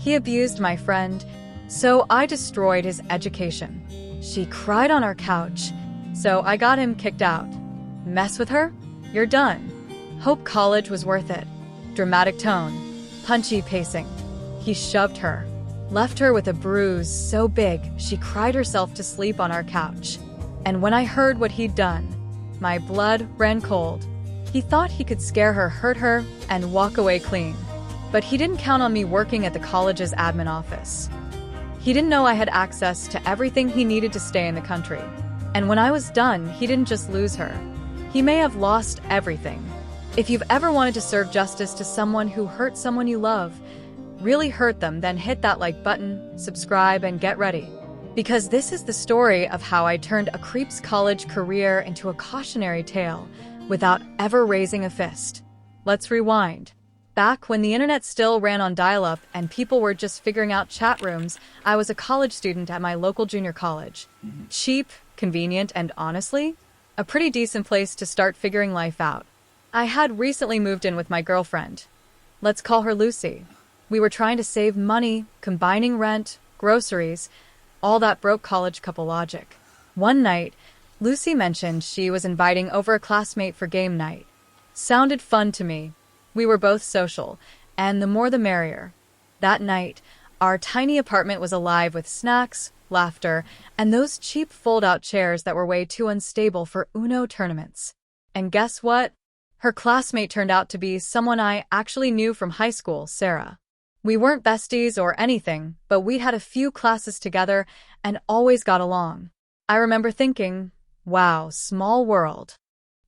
He abused my friend, so I destroyed his education. She cried on our couch, so I got him kicked out. Mess with her? You're done. Hope college was worth it. Dramatic tone, punchy pacing. He shoved her, left her with a bruise so big she cried herself to sleep on our couch. And when I heard what he'd done, my blood ran cold. He thought he could scare her, hurt her, and walk away clean. But he didn't count on me working at the college's admin office. He didn't know I had access to everything he needed to stay in the country. And when I was done, he didn't just lose her. He may have lost everything. If you've ever wanted to serve justice to someone who hurt someone you love, really hurt them, then hit that like button, subscribe, and get ready. Because this is the story of how I turned a creep's college career into a cautionary tale without ever raising a fist. Let's rewind. Back when the internet still ran on dial-up and people were just figuring out chat rooms, I was a college student at my local junior college. Cheap, convenient, and honestly, a pretty decent place to start figuring life out. I had recently moved in with my girlfriend. Let's call her Lucy. We were trying to save money, combining rent, groceries, all that broke college couple logic. One night, Lucy mentioned she was inviting over a classmate for game night. Sounded fun to me. We were both social, and the more the merrier. That night, our tiny apartment was alive with snacks, laughter, and those cheap fold-out chairs that were way too unstable for Uno tournaments. And guess what? Her classmate turned out to be someone I actually knew from high school, Sarah. We weren't besties or anything, but we'd had a few classes together and always got along. I remember thinking, wow, small world.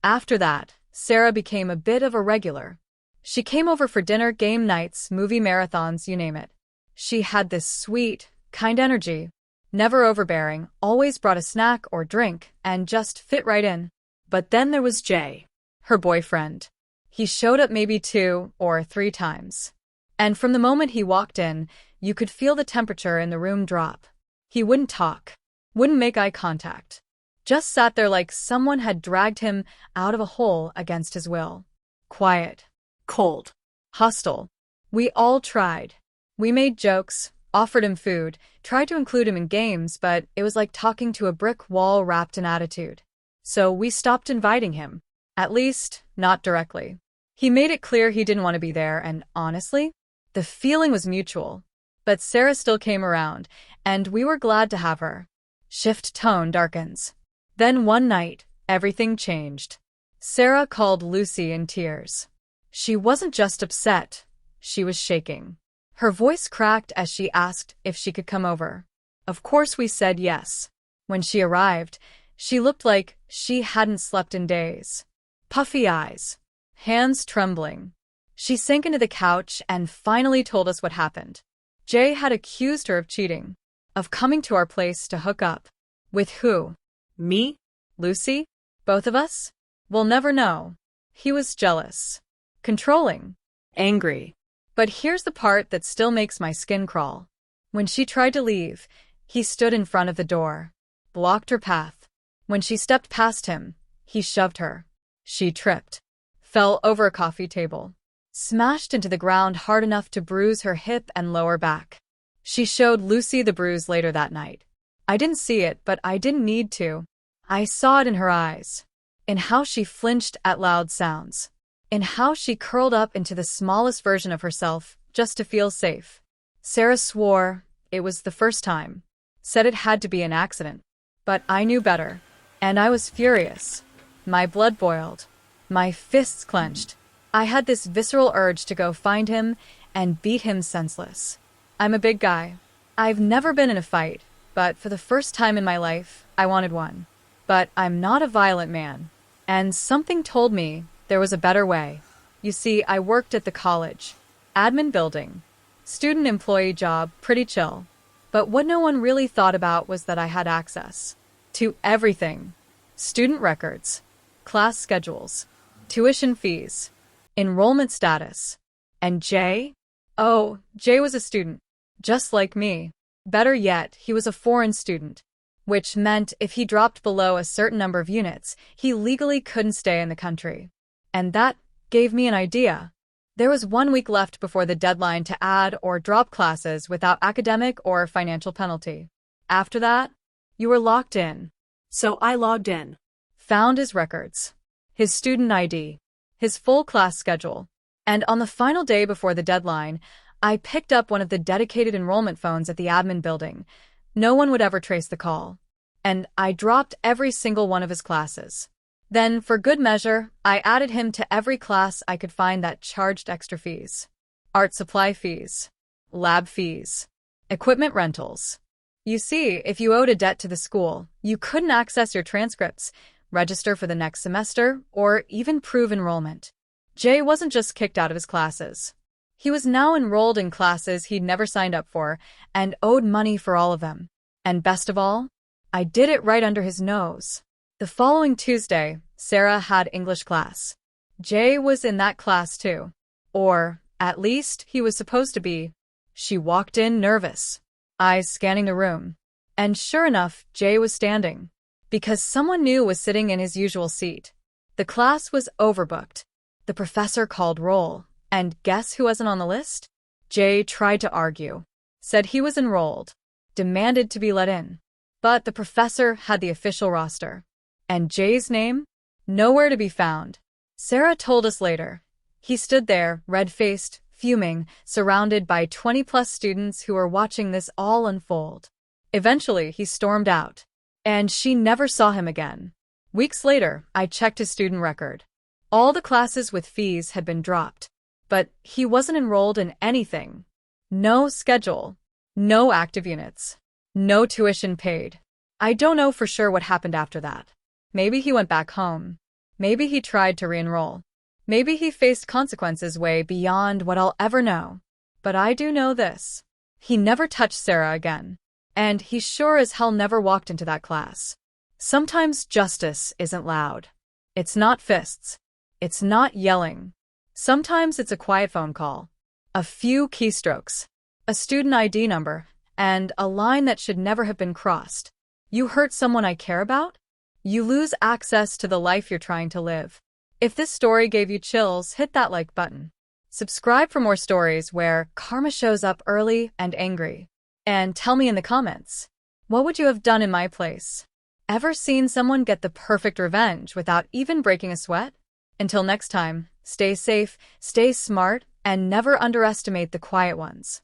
After that, Sarah became a bit of a regular. She came over for dinner, game nights, movie marathons, you name it. She had this sweet, kind energy, never overbearing, always brought a snack or drink, and just fit right in. But then there was Jay, her boyfriend. He showed up maybe 2 or 3 times. And from the moment he walked in, you could feel the temperature in the room drop. He wouldn't talk, wouldn't make eye contact. Just sat there like someone had dragged him out of a hole against his will. Quiet, cold, hostile. We all tried. We made jokes, offered him food, tried to include him in games, but it was like talking to a brick wall wrapped in attitude. So we stopped inviting him. At least, not directly. He made it clear he didn't want to be there, and honestly, the feeling was mutual. But Sarah still came around, and we were glad to have her. Shift tone darkens. Then one night, everything changed. Sarah called Lucy in tears. She wasn't just upset, she was shaking. Her voice cracked as she asked if she could come over. Of course we said yes. When she arrived, she looked like she hadn't slept in days. Puffy eyes, hands trembling. She sank into the couch and finally told us what happened. Jay had accused her of cheating, of coming to our place to hook up. With who? Me? Lucy? Both of us? We'll never know. He was jealous, controlling, angry. But here's the part that still makes my skin crawl. When she tried to leave, he stood in front of the door, blocked her path. When she stepped past him, he shoved her. She tripped, fell over a coffee table, smashed into the ground hard enough to bruise her hip and lower back. She showed Lucy the bruise later that night. I didn't see it, but I didn't need to. I saw it in her eyes, in how she flinched at loud sounds, in how she curled up into the smallest version of herself just to feel safe. Sarah swore it was the first time, said it had to be an accident. But I knew better, and I was furious. My blood boiled, my fists clenched. I had this visceral urge to go find him and beat him senseless. I'm a big guy. I've never been in a fight, but for the first time in my life, I wanted one. But I'm not a violent man, and something told me there was a better way. You see, I worked at the college, admin building, student employee job, pretty chill. But what no one really thought about was that I had access to everything. Student records, class schedules, tuition fees, enrollment status. And Jay? Oh, Jay was a student, just like me. Better yet, he was a foreign student, which meant if he dropped below a certain number of units, he legally couldn't stay in the country. And that gave me an idea. There was 1 week left before the deadline to add or drop classes without academic or financial penalty. After that, you were locked in. So I logged in. Found his records, his student ID, his full class schedule, and on the final day before the deadline, I picked up one of the dedicated enrollment phones at the admin building. No one would ever trace the call. And I dropped every single one of his classes. Then, for good measure, I added him to every class I could find that charged extra fees. Art supply fees, lab fees, equipment rentals. You see, if you owed a debt to the school, you couldn't access your transcripts, register for the next semester, or even prove enrollment. Jay wasn't just kicked out of his classes. He was now enrolled in classes he'd never signed up for and owed money for all of them. And best of all, I did it right under his nose. The following Tuesday, Sarah had English class. Jay was in that class too. Or, at least, he was supposed to be. She walked in nervous, eyes scanning the room. And sure enough, Jay was standing. Because someone new was sitting in his usual seat. The class was overbooked. The professor called roll. And guess who wasn't on the list? Jay tried to argue. Said he was enrolled. Demanded to be let in. But the professor had the official roster. And Jay's name? Nowhere to be found. Sarah told us later. He stood there, red-faced, fuming, surrounded by 20-plus students who were watching this all unfold. Eventually, he stormed out. And she never saw him again. Weeks later, I checked his student record. All the classes with fees had been dropped. But he wasn't enrolled in anything. No schedule. No active units. No tuition paid. I don't know for sure what happened after that. Maybe he went back home. Maybe he tried to re-enroll. Maybe he faced consequences way beyond what I'll ever know. But I do know this. He never touched Sarah again. And he sure as hell never walked into that class. Sometimes justice isn't loud. It's not fists. It's not yelling. Sometimes it's a quiet phone call. A few keystrokes. A student ID number. And a line that should never have been crossed. You hurt someone I care about? You lose access to the life you're trying to live. If this story gave you chills, hit that like button. Subscribe for more stories where karma shows up early and angry. And tell me in the comments, what would you have done in my place? Ever seen someone get the perfect revenge without even breaking a sweat? Until next time, stay safe, stay smart, and never underestimate the quiet ones.